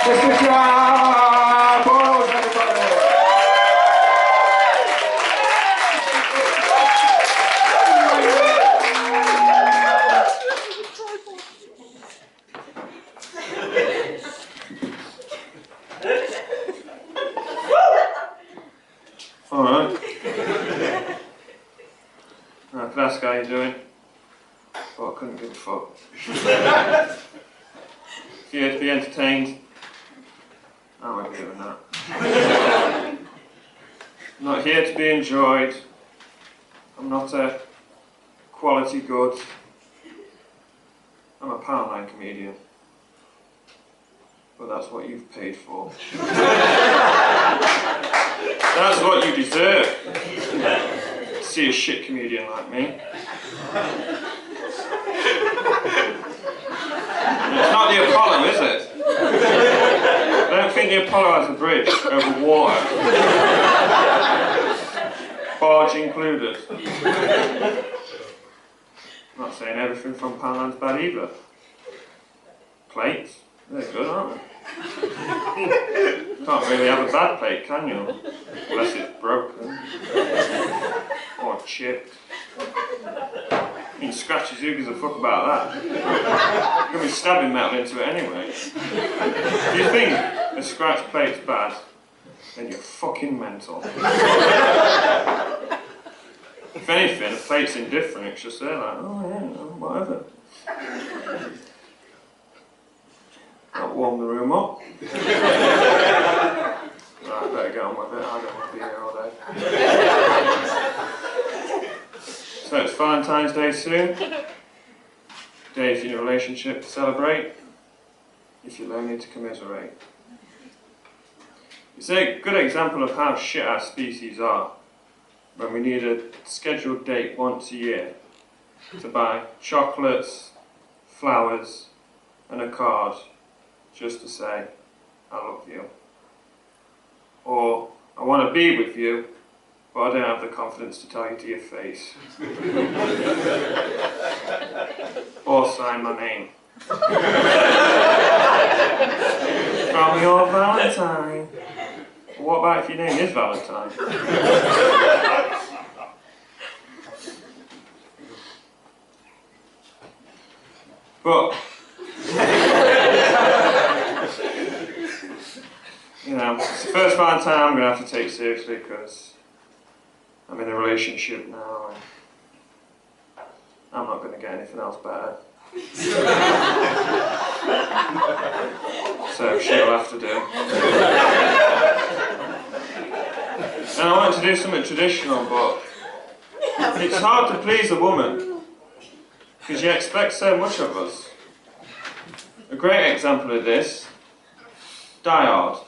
Boyles, everybody! Alright. Right, can I ask how you're doing? But I couldn't give a fuck. If you're here to be entertained, I won't be doing that. I'm not here to be enjoyed. I'm not a quality good. I'm a pound-line comedian. But that's what you've paid for. That's what you deserve. To see a shit comedian like me. It's not the Apollo, is it? I don't think the Apollo has a bridge over water. Barge included. I'm not saying everything from Poundland's bad either. Plates, they're good, aren't they? Can't really have a bad plate, can you? Unless it's broken. Or chipped. You can scratch your who gives a fuck about that. You're going to be stabbing metal into it anyway. If you think a scratch plate's bad, then you're fucking mental. If anything, a plate's indifferent, it's just there like, oh yeah, whatever. I'll warm the room up. Right, I better get on with it, I don't want to be here all day. So it's Valentine's Day soon. Day if you're in a relationship to celebrate, if you're lonely to commiserate. It's a good example of how shit our species are when we need a scheduled date once a year to buy chocolates, flowers and a card just to say, I love you. Or, I want to be with you, but I don't have the confidence to tell you to your face. Or sign my name. From your Valentine. What about if your name is Valentine? But, you know, it's the first Valentine I'm going to have to take seriously because I'm in a relationship now and I'm not going to get anything else better. So she'll have to do. And I wanted to do something traditional, but it's hard to please a woman because you expect so much of us. A great example of this, Die Hard.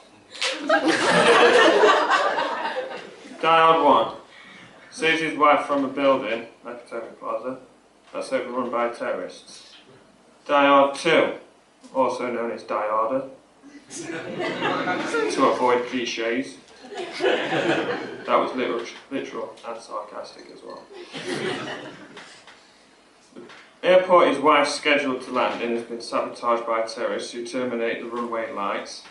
Die Hard 1 saves his wife from a building, Nakatomi Plaza, that's overrun by terrorists. Die Hard 2, also known as Die Harder, to avoid cliches. That was literal and sarcastic as well. The airport his wife's scheduled to land in has been sabotaged by terrorists who terminate the runway lights.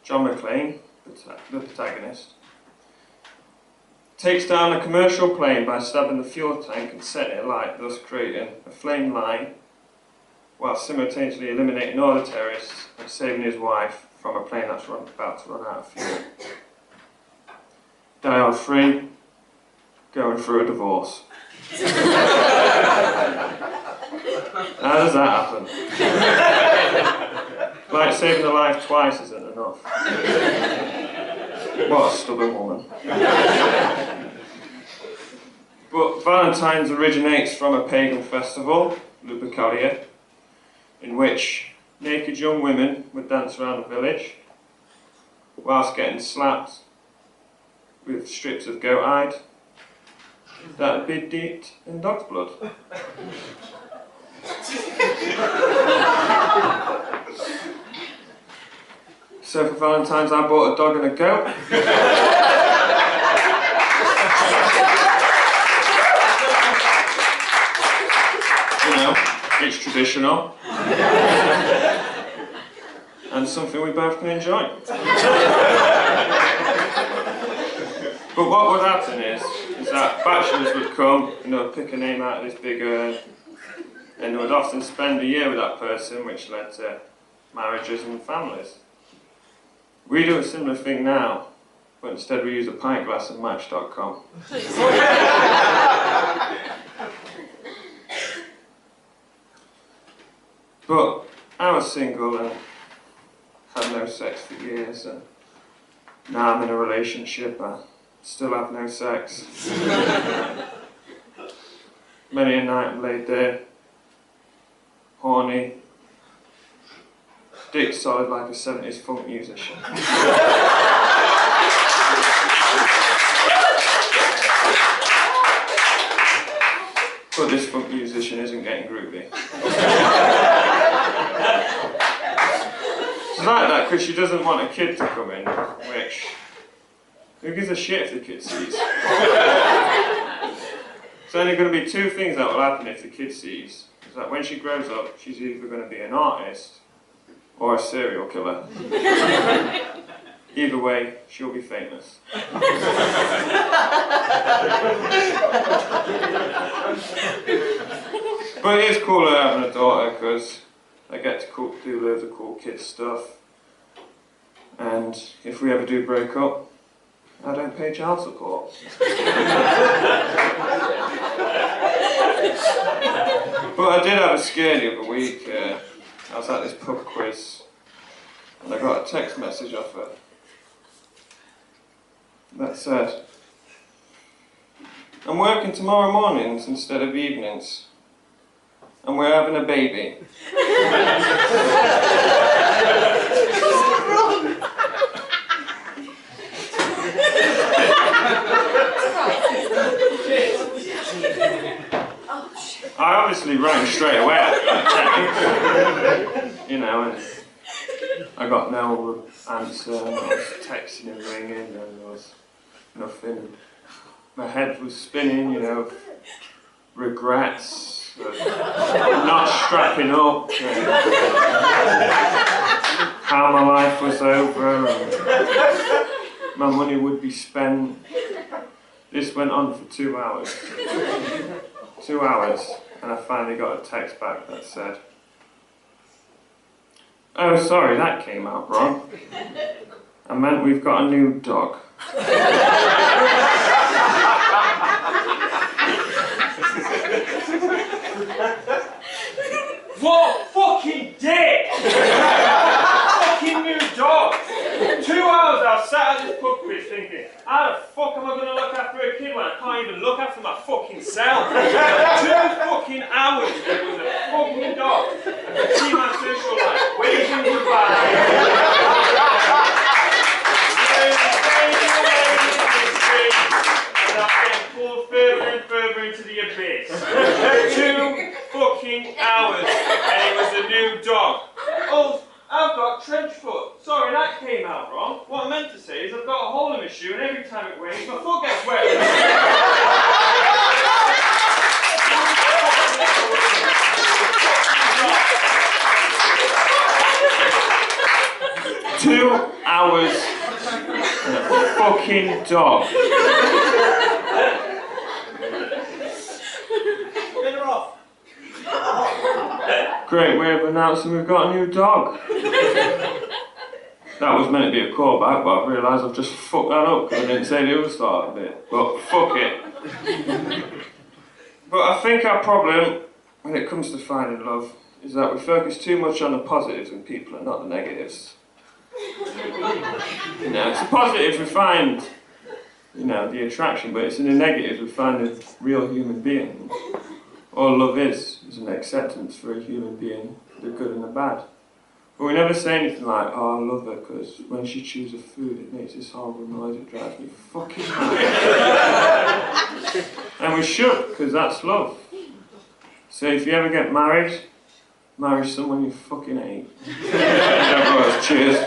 John McClane, the protagonist, takes down a commercial plane by stabbing the fuel tank and setting it alight, thus creating a flame line, while simultaneously eliminating all the terrorists and saving his wife from a plane that's about to run out of fuel. Die Hard 3, going through a divorce. How does that happen? Like saving a life twice isn't enough. What a stubborn woman. But Valentine's originates from a pagan festival, Lupercalia, in which naked young women would dance around the village whilst getting slapped with strips of goat hide that had been dipped in dog's blood. So for Valentine's I bought a dog and a goat. You know, it's traditional. and something we both can enjoy. But what would happen is that bachelors would come and they would pick a name out of this big urn, and they would often spend a year with that person, which led to marriages and families. We do a similar thing now, but instead we use a pint glass and Match.com. But I was single and had no sex for years, and now I'm in a relationship. I still have no sex. Many a night I'm laid there, horny, dick solid like a 70s funk musician. But this funk musician isn't getting groovy. She's like that because she doesn't want a kid to come in, which, who gives a shit if the kid sees? There's only going to be two things that will happen if the kid sees. Is that when she grows up, she's either going to be an artist or a serial killer. Either way, she'll be famous. But it is cooler having a daughter because I get to do loads of cool kid stuff. And if we ever do break up, I don't pay child support. But I did have a scare the other week. I was at this pub quiz and I got a text message off her that said, "I'm working tomorrow mornings instead of evenings, and we're having a baby." I obviously rang straight away after that text, you know, and I got no answer, and I was texting and ringing, and there was nothing. My head was spinning, you know, regrets, not strapping up, and how my life was over, and my money would be spent. This went on for 2 hours. 2 hours, and I finally got a text back that said, "Oh, sorry, that came out wrong. I meant we've got a new dog." What fucking dick! Fucking new dog! 2 hours I was sat at this pub quiz thinking, how the fuck am I going to look after a kid when I can't even look after my fucking self? 2 fucking hours there was a fucking dog. I could see my social life waving goodbye. And I'm getting pulled further and further into the abyss. 2 fucking hours and it was a new dog. Oh, I've got trench foot. Sorry, that came out wrong. What I meant to say is I've got a hole in my shoe and every time it rains, my foot gets wet. 2 hours and a fucking dog. Get her off. Great way of announcing we've got a new dog. That was meant to be a callback, but I've realised I've just fucked that up because I didn't say the other start of it. But fuck it. But I think our problem when it comes to finding love is that we focus too much on the positives in people and not the negatives. You know, it's the positives we find, you know, the attraction, but it's in the negatives we find a real human being. All love is an acceptance for a human being, the good and the bad. But we never say anything like, "Oh, I love her because when she chews her food it makes this horrible noise, it drives me fucking mad." And we should, because that's love. So if you ever get married, marry someone you fucking hate. Cheers.